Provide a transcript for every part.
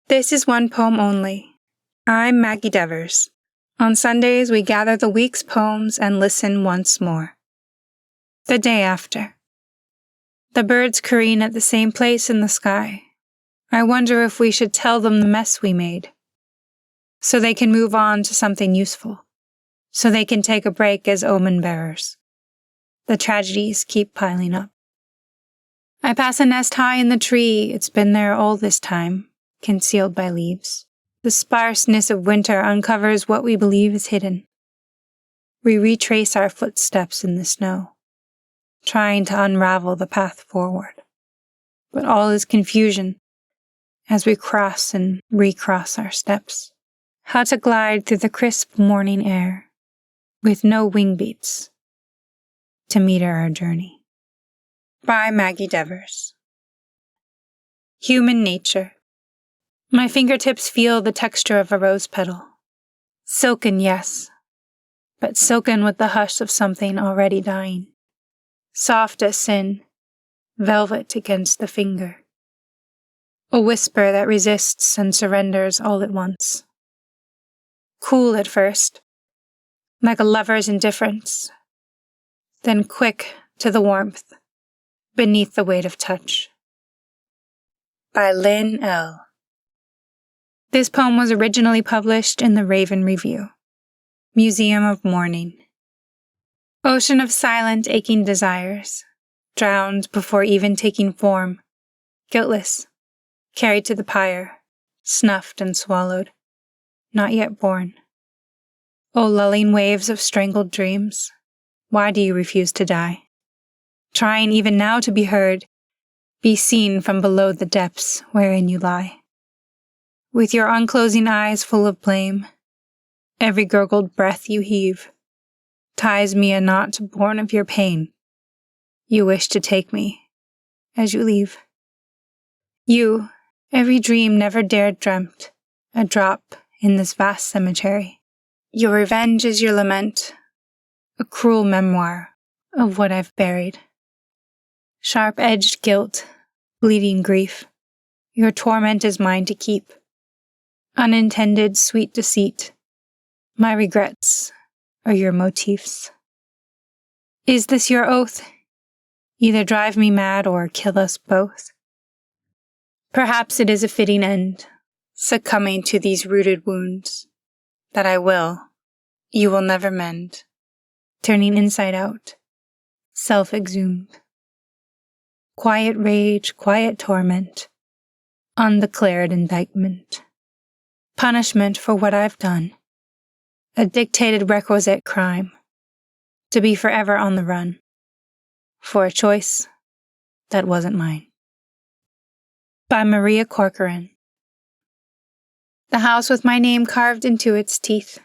This is one poem only. I'm Maggie Devers. On Sundays, we gather the week's poems and listen once more. The day after. The birds careen at the same place in the sky. I wonder if we should tell them the mess we made, so they can move on to something useful, so they can take a break as omen bearers. The tragedies keep piling up. I pass a nest high in the tree. It's been there all this time, concealed by leaves. The sparseness of winter uncovers what we believe is hidden. We retrace our footsteps in the snow, trying to unravel the path forward. But all is confusion as we cross and recross our steps. How to glide through the crisp morning air with no wing beats to meter our journey. By Maggie Devers. Human nature. My fingertips feel the texture of a rose petal. Silken, yes, but silken with the hush of something already dying. Soft as sin, velvet against the finger. A whisper that resists and surrenders all at once. Cool at first, like a lover's indifference, then quick to the warmth, beneath the weight of touch. By Lynn L. This poem was originally published in the Raven Review. Museum of Mourning. Ocean of silent, aching desires, drowned before even taking form, guiltless, carried to the pyre, snuffed and swallowed, not yet born. O lulling waves of strangled dreams, why do you refuse to die? Trying even now to be heard, be seen from below the depths wherein you lie. With your unclosing eyes full of blame, every gurgled breath you heave ties me a knot born of your pain. You wish to take me as you leave. You, every dream never dared dreamt, a drop in this vast cemetery. Your revenge is your lament, a cruel memoir of what I've buried. Sharp-edged guilt, bleeding grief, your torment is mine to keep. Unintended sweet deceit, my regrets are your motifs. Is this your oath? Either drive me mad or kill us both. Perhaps it is a fitting end, succumbing to these rooted wounds, that you will never mend, turning inside out, self-exhumed. Quiet rage, quiet torment, undeclared indictment. Punishment for what I've done, a dictated requisite crime, to be forever on the run, for a choice that wasn't mine. By Maria Corcoran. The house with my name carved into its teeth.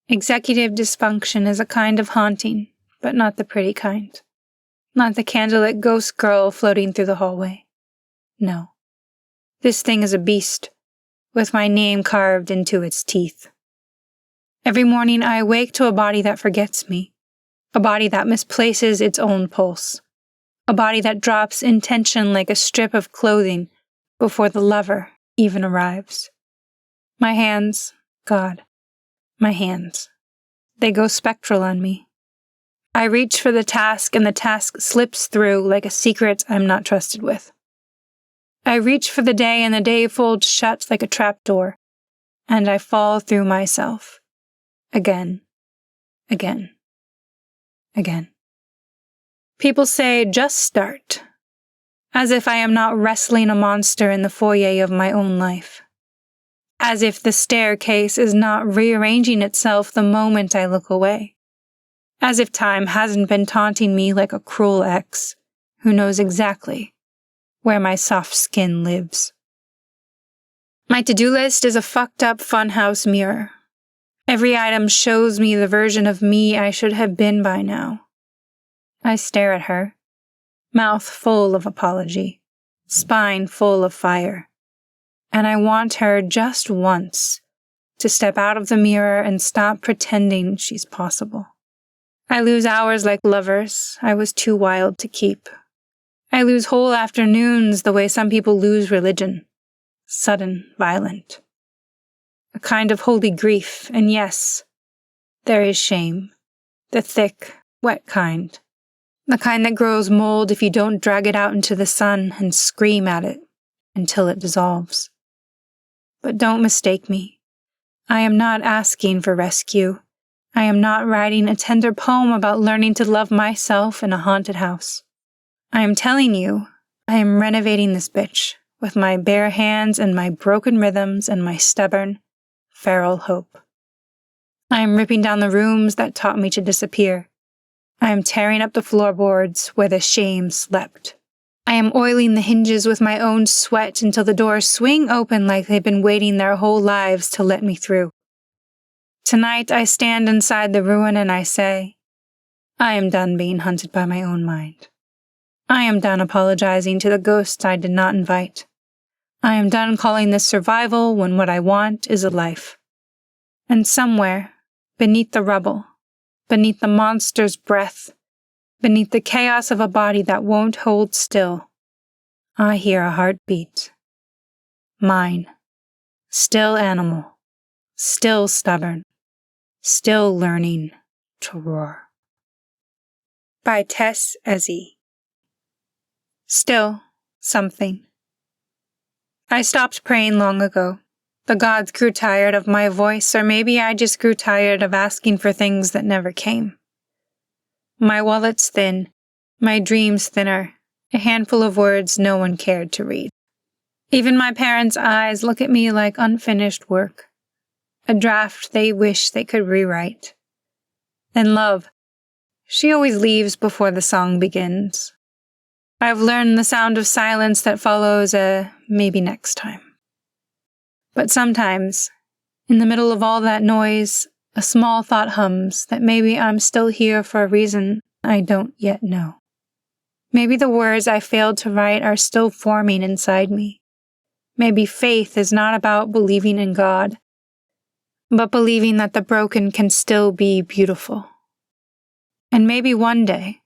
Executive dysfunction is a kind of haunting, but not the pretty kind. Not the candlelit ghost girl floating through the hallway. No, this thing is a beast, with my name carved into its teeth. Every morning I awake to a body that forgets me, a body that misplaces its own pulse, a body that drops intention like a strip of clothing before the lover even arrives. My hands, God, my hands, they go spectral on me. I reach for the task and the task slips through like a secret I'm not trusted with. I reach for the day and the day folds shut like a trapdoor, and I fall through myself. Again, again, again. People say, just start, as if I am not wrestling a monster in the foyer of my own life. As if the staircase is not rearranging itself the moment I look away. As if time hasn't been taunting me like a cruel ex who knows exactly where my soft skin lives. My to-do list is a fucked up funhouse mirror. Every item shows me the version of me I should have been by now. I stare at her, mouth full of apology, spine full of fire, and I want her just once to step out of the mirror and stop pretending she's possible. I lose hours like lovers I was too wild to keep. I lose whole afternoons the way some people lose religion. sudden, violent. A kind of holy grief, and yes, there is shame. The thick, wet kind. The kind that grows mold if you don't drag it out into the sun and scream at it until it dissolves. But don't mistake me. I am not asking for rescue. I am not writing a tender poem about learning to love myself in a haunted house. I am telling you, I am renovating this bitch with my bare hands and my broken rhythms and my stubborn, feral hope. I am ripping down the rooms that taught me to disappear. I am tearing up the floorboards where the shame slept. I am oiling the hinges with my own sweat until the doors swing open like they've been waiting their whole lives to let me through. Tonight I stand inside the ruin and I say, I am done being hunted by my own mind. I am done apologizing to the ghosts I did not invite. I am done calling this survival when what I want is a life. And somewhere, beneath the rubble, beneath the monster's breath, beneath the chaos of a body that won't hold still, I hear a heartbeat. Mine. Still animal. Still stubborn. Still learning to roar. By Tess Ezzy. Still something. I stopped praying long ago. The gods grew tired of my voice, or maybe I just grew tired of asking for things that never came. My wallet's thin, my dreams thinner, a handful of words no one cared to read. Even my parents' eyes look at me like unfinished work, a draft they wish they could rewrite. And love, she always leaves before the song begins. I've learned the sound of silence that follows a maybe next time. But sometimes, in the middle of all that noise, a small thought hums that maybe I'm still here for a reason I don't yet know. Maybe the words I failed to write are still forming inside me. Maybe faith is not about believing in God, but believing that the broken can still be beautiful. And maybe one day,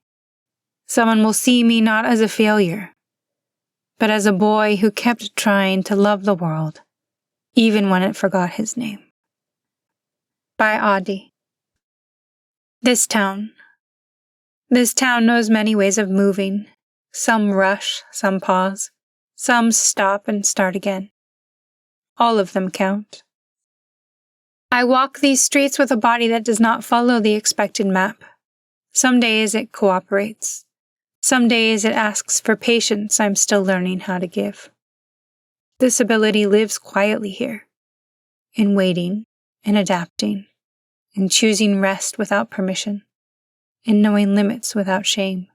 someone will see me not as a failure, but as a boy who kept trying to love the world, even when it forgot his name. By Audie. This town knows many ways of moving. Some rush, some pause, some stop and start again. All of them count. I walk these streets with a body that does not follow the expected map. Some days it cooperates. Some days it asks for patience I'm still learning how to give. This ability lives quietly here, in waiting, in adapting, in choosing rest without permission, in knowing limits without shame.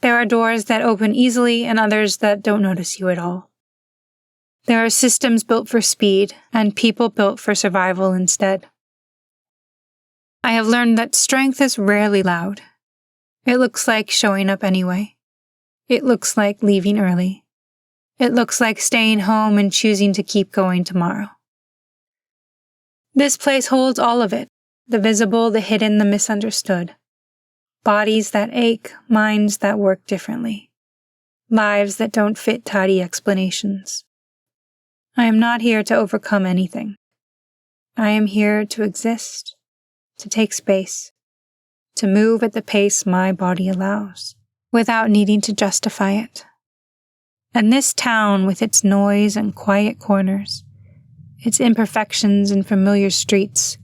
There are doors that open easily and others that don't notice you at all. There are systems built for speed and people built for survival instead. I have learned that strength is rarely loud. It looks like showing up anyway. It looks like leaving early. It looks like staying home and choosing to keep going tomorrow. This place holds all of it, the visible, the hidden, the misunderstood. Bodies that ache, minds that work differently. Lives that don't fit tidy explanations. I am not here to overcome anything. I am here to exist, to take space, to move at the pace my body allows, without needing to justify it. And this town, with its noise and quiet corners, its imperfections and familiar streets,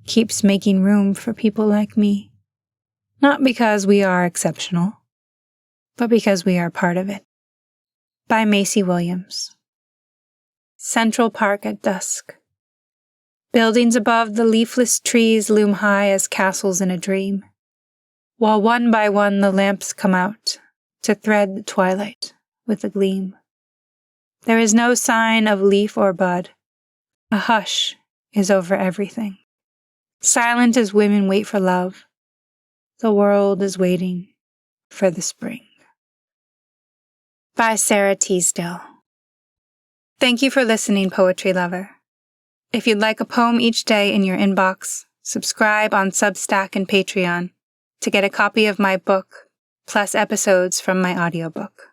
keeps making room for people like me. Not because we are exceptional, but because we are part of it. By Macy Williams. Central Park at dusk. Buildings above the leafless trees loom high as castles in a dream, while one by one the lamps come out to thread the twilight with a gleam. There is no sign of leaf or bud. A hush is over everything. Silent as women wait for love, the world is waiting for the spring. By Sarah Teasdale. Thank you for listening, poetry lover. If you'd like a poem each day in your inbox, subscribe on Substack and Patreon to get a copy of my book, plus episodes from my audiobook.